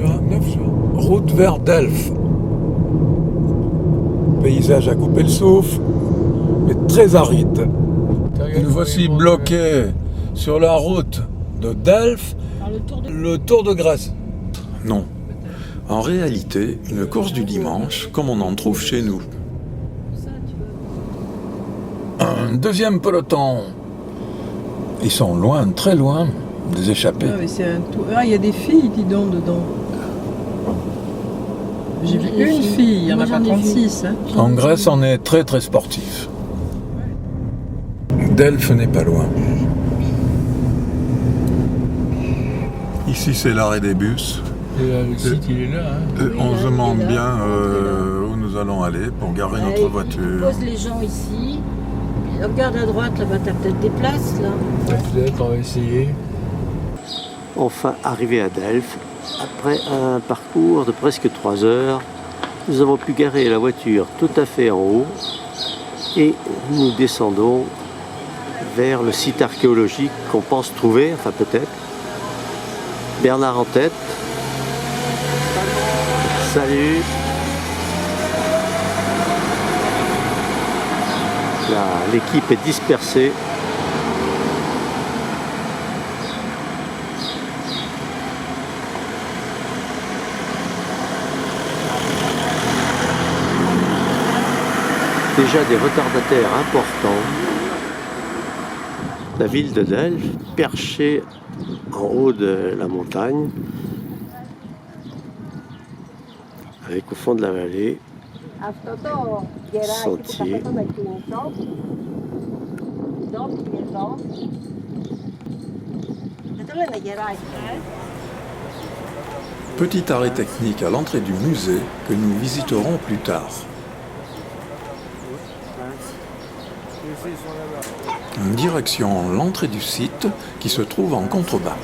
juin. Route vers Delphes. Paysage à couper le souffle, mais très aride. Nous voici bloqués sur la route de Delphes, le Tour de Grèce. Non. En réalité, une course du dimanche, comme on en trouve chez nous. Un deuxième peloton. Ils sont loin, très loin des échappés. Ah, mais c'est un tour. Ah, il y a des filles, dis donc, dedans. J'ai vu une fille, il n'y en a pas 36. Hein. En Grèce, on est très très sportif. Delphes n'est pas loin. Ici, c'est l'arrêt des bus. Le site, il est là. Hein. On se demande bien où nous allons aller pour garer notre voiture. Pose les gens ici. Regarde à droite, là-bas, t'as peut-être des places, là. Peut-être, on va essayer. Enfin arrivé à Delphes, après un parcours de presque 3 heures, nous avons pu garer la voiture tout à fait en haut et nous descendons vers le site archéologique qu'on pense trouver, enfin peut-être. Bernard en tête. Salut. Là, l'équipe est dispersée. Déjà des retardataires importants. La ville de Delphes, perchée en haut de la montagne, avec au fond de la vallée, sentier. Petit arrêt technique à l'entrée du musée que nous visiterons plus tard. Direction l'entrée du site qui se trouve en contrebas.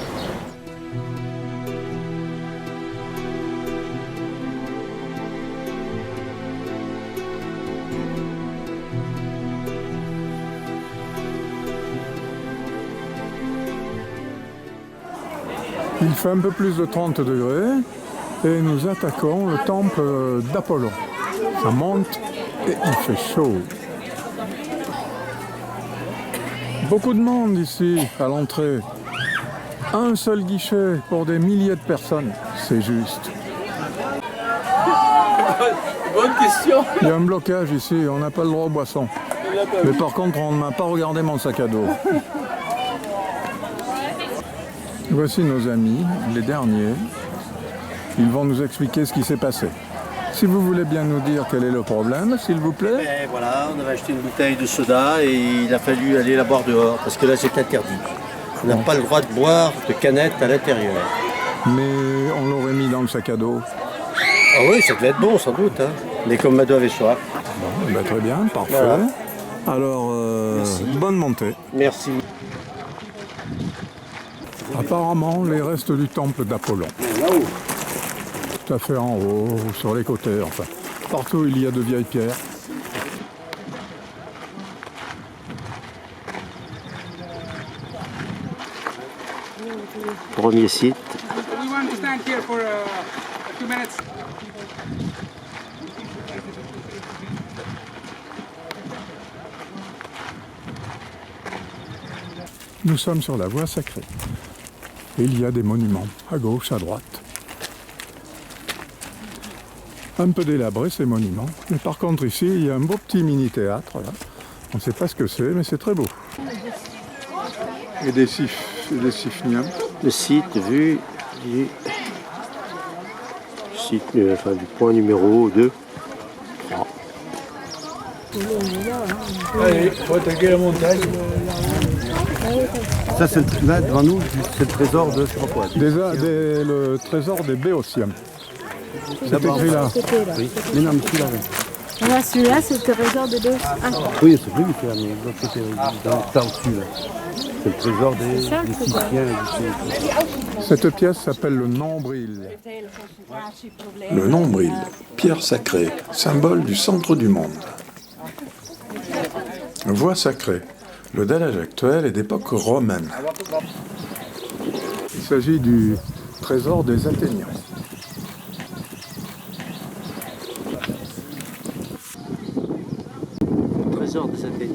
Il fait un peu plus de 30 degrés et nous attaquons le temple d'Apollon. Ça monte et il fait chaud. Beaucoup de monde ici à l'entrée. Un seul guichet pour des milliers de personnes. C'est juste. Bonne question. Il y a un blocage ici, on n'a pas le droit aux boissons. Mais par contre, on ne m'a pas regardé mon sac à dos. Voici nos amis, les derniers. Ils vont nous expliquer ce qui s'est passé. Si vous voulez bien nous dire quel est le problème, s'il vous plaît. Et voilà, on avait acheté une bouteille de soda et il a fallu aller la boire dehors parce que là c'est interdit. On n'a pas le droit de boire de canettes à l'intérieur. Mais on l'aurait mis dans le sac à dos. Ah oui, ça devait être bon sans doute, hein. Mais comme Mado avait soif. Bon, ben très bien, parfait. Voilà. Alors, bonne montée. Merci. Apparemment, les restes du temple d'Apollon. Tout à fait en haut, ou sur les côtés, enfin. Partout il y a de vieilles pierres. Premier site. Nous sommes sur la voie sacrée. Et il y a des monuments, à gauche, à droite. Un peu délabré ces monuments. Mais par contre ici, il y a un beau petit mini-théâtre. Là. On ne sait pas ce que c'est, mais c'est très beau. Et des sifniums. Le site vu du site, enfin, du point numéro 2. Allez, faut attaquer la montagne. Ça, là, devant nous, c'est le trésor de je sais pas quoi. Le trésor des Béotiens. C'est écrit là. Oui. Mais non, mais celui-là, oui. Là, celui-là, c'est le trésor de deux. Ah. Oui, c'est plus vite, là, mais l'autre côté, dans au-dessus, là. C'est le trésor des Siciens. Cette pièce s'appelle le nombril. Le nombril, pierre sacrée, symbole du centre du monde. Voie sacrée, le dallage actuel est d'époque romaine. Il s'agit du trésor des Athéniens.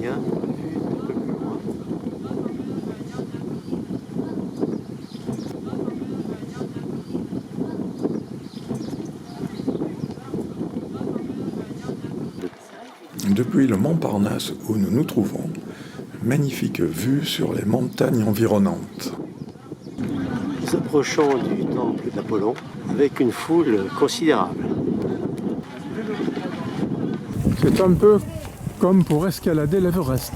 moyen, vu un peu plus loin. Depuis le mont Parnasse où nous nous trouvons, magnifique vue sur les montagnes environnantes. Nous approchons du temple d'Apollon avec une foule considérable. C'est un peu comme pour escalader l'Everest.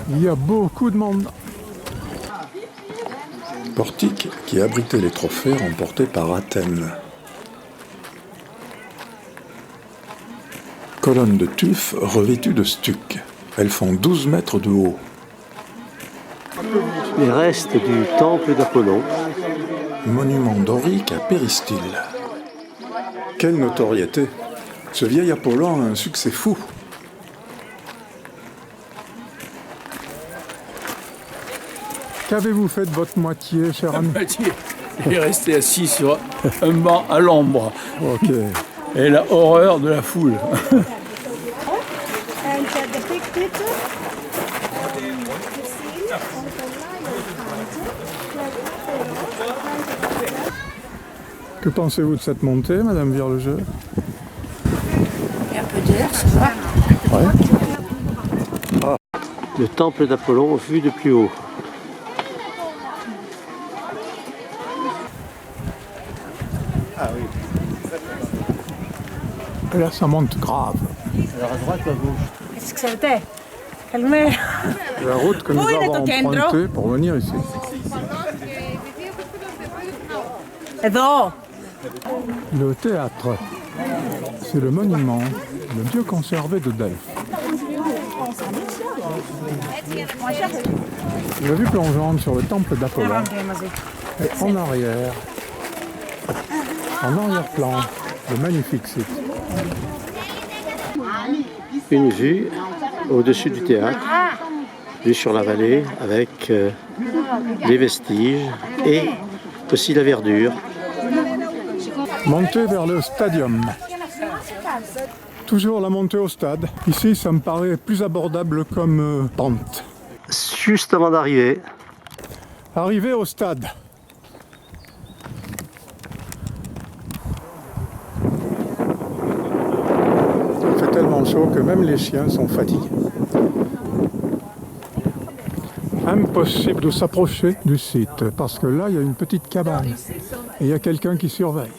Il y a beaucoup de monde. Portique qui abritait les trophées remportés par Athènes. Colonnes de tuf revêtues de stuc. Elles font 12 mètres de haut. Les restes du temple d'Apollon. Monument dorique à péristyle. Quelle notoriété! Ce vieil Apollon a un succès fou. Qu'avez-vous fait de votre moitié, cher ami? Il est resté assis sur un banc à l'ombre. Ok. Et la horreur de la foule. And the big picture, the scene on the lion Que pensez-vous de cette montée, Madame Virlegeux? Un peu d'air, ça va. Ouais. Le temple d'Apollon vu de plus haut. Et là, ça monte grave. Alors à droite ou à gauche? Qu'est-ce que c'était? Calmez. La route que nous Où est avons le centro? empruntée pour venir ici. Εδώ. Le théâtre, c'est le monument le mieux conservé de Delphes. La vue plongeante sur le temple d'Apollon. Et en arrière-plan, le magnifique site. Une vue au-dessus du théâtre, vue sur la vallée avec les vestiges et aussi la verdure. Montée vers le stadium. Toujours la montée au stade. Ici, ça me paraît plus abordable comme pente. Juste avant d'arriver, Arrivé au stade. Il fait tellement chaud que même les chiens sont fatigués. Impossible de s'approcher du site parce que là, il y a une petite cabane et il y a quelqu'un qui surveille.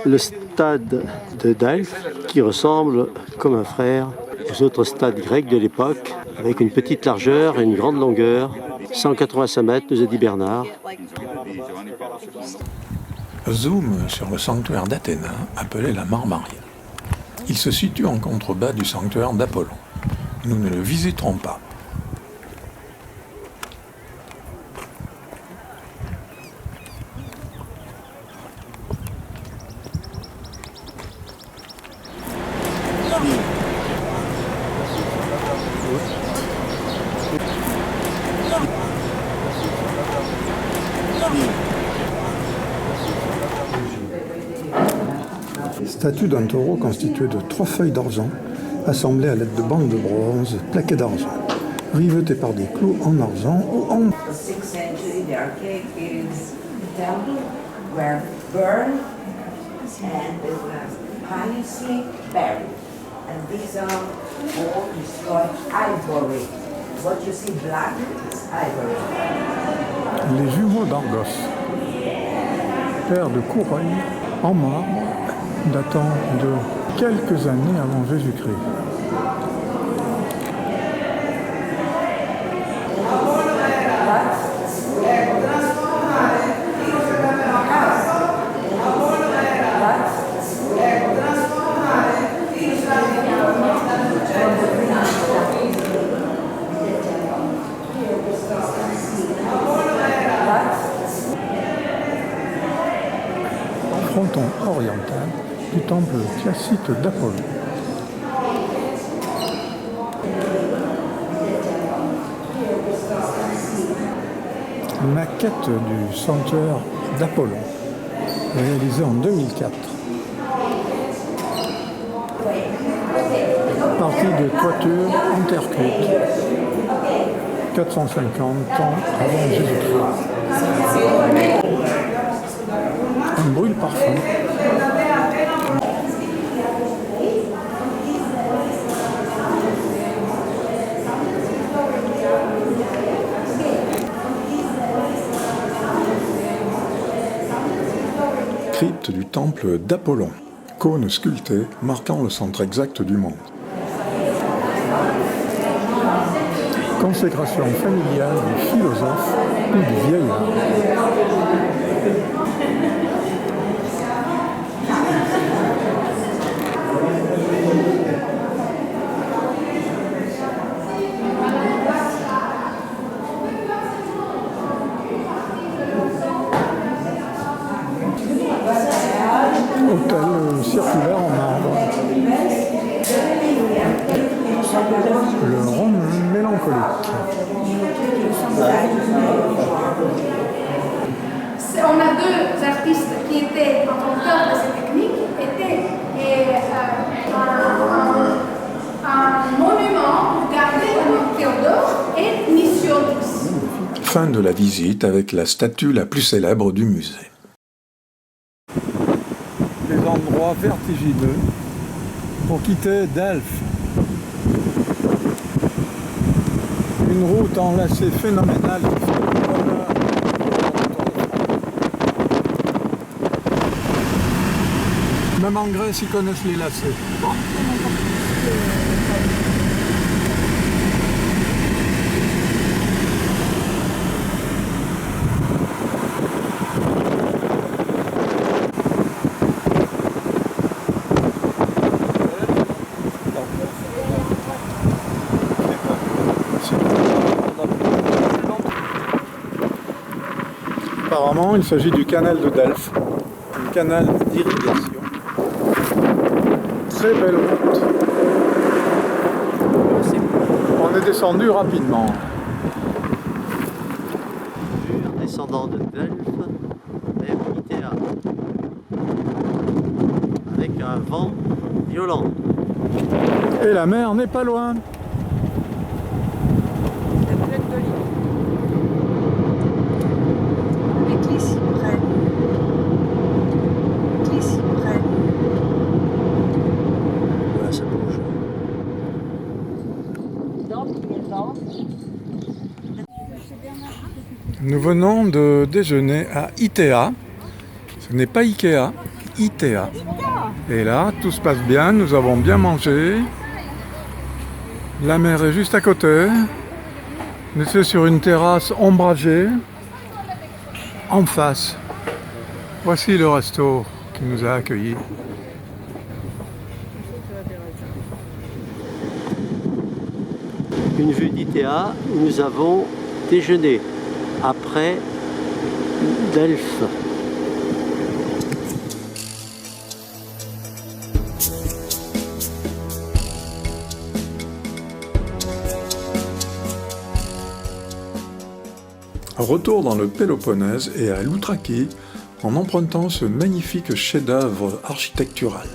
le stade de Delphes qui ressemble comme un frère aux autres stades grecs de l'époque avec une petite largeur et une grande longueur. 185 mètres, nous a dit Bernard. Zoom sur le sanctuaire d'Athéna, appelé la Marmaria. Il se situe en contrebas du sanctuaire d'Apollon. Nous ne le visiterons pas. Statue d'un taureau constitué de 3 feuilles d'argent, assemblées à l'aide de bandes de bronze plaquées d'argent, rivetées par des clous en argent ou en... 6th century, the archaic is the temple were burned and they were piously buried. And these are all destroyed ivory. What you see black is ivory. Les jumeaux d'Argos, paire de couronnes en marbre datant de quelques années avant Jésus-Christ. Fronton oriental du temple classique d'Apollon. Maquette du sanctuaire d'Apollon, réalisée en 2004. partie de toiture en terre cuite. 450 ans avant Jésus-Christ. Un brûle parfum. Crypte du temple d'Apollon, cône sculpté marquant le centre exact du monde. Consécration familiale du philosophe ou du vieillard. Hôtel circulaire en marbre. Le rhum mélancolique. On a deux artistes qui étaient inventeurs de cette technique, étaient un monument pour garder le nom Théodore et Nissiotis. Fin de la visite avec la statue la plus célèbre du musée. Des endroits vertigineux pour quitter Delphes. Une route enlacée phénoménale qui fait le bonheur. Même en Grèce, ils connaissent les lacets. Apparemment, il s'agit du canal de Delphes, un canal d'irrigation. Très belle route. On est descendu rapidement. En descendant de Delphes vers Itéa, avec un vent violent. Et la mer n'est pas loin. Voilà, ça bouge. Nous venons de déjeuner à Itéa. Ce n'est pas Ikea, Itéa. Et là, tout se passe bien, nous avons bien mangé. La mer est juste à côté. Nous sommes sur une terrasse ombragée. En face, voici le resto qui nous a accueillis. Une vue d'Itéa où nous avons déjeuné après Delphes. Retour dans le Péloponnèse et à Loutraki en empruntant ce magnifique chef-d'œuvre architectural.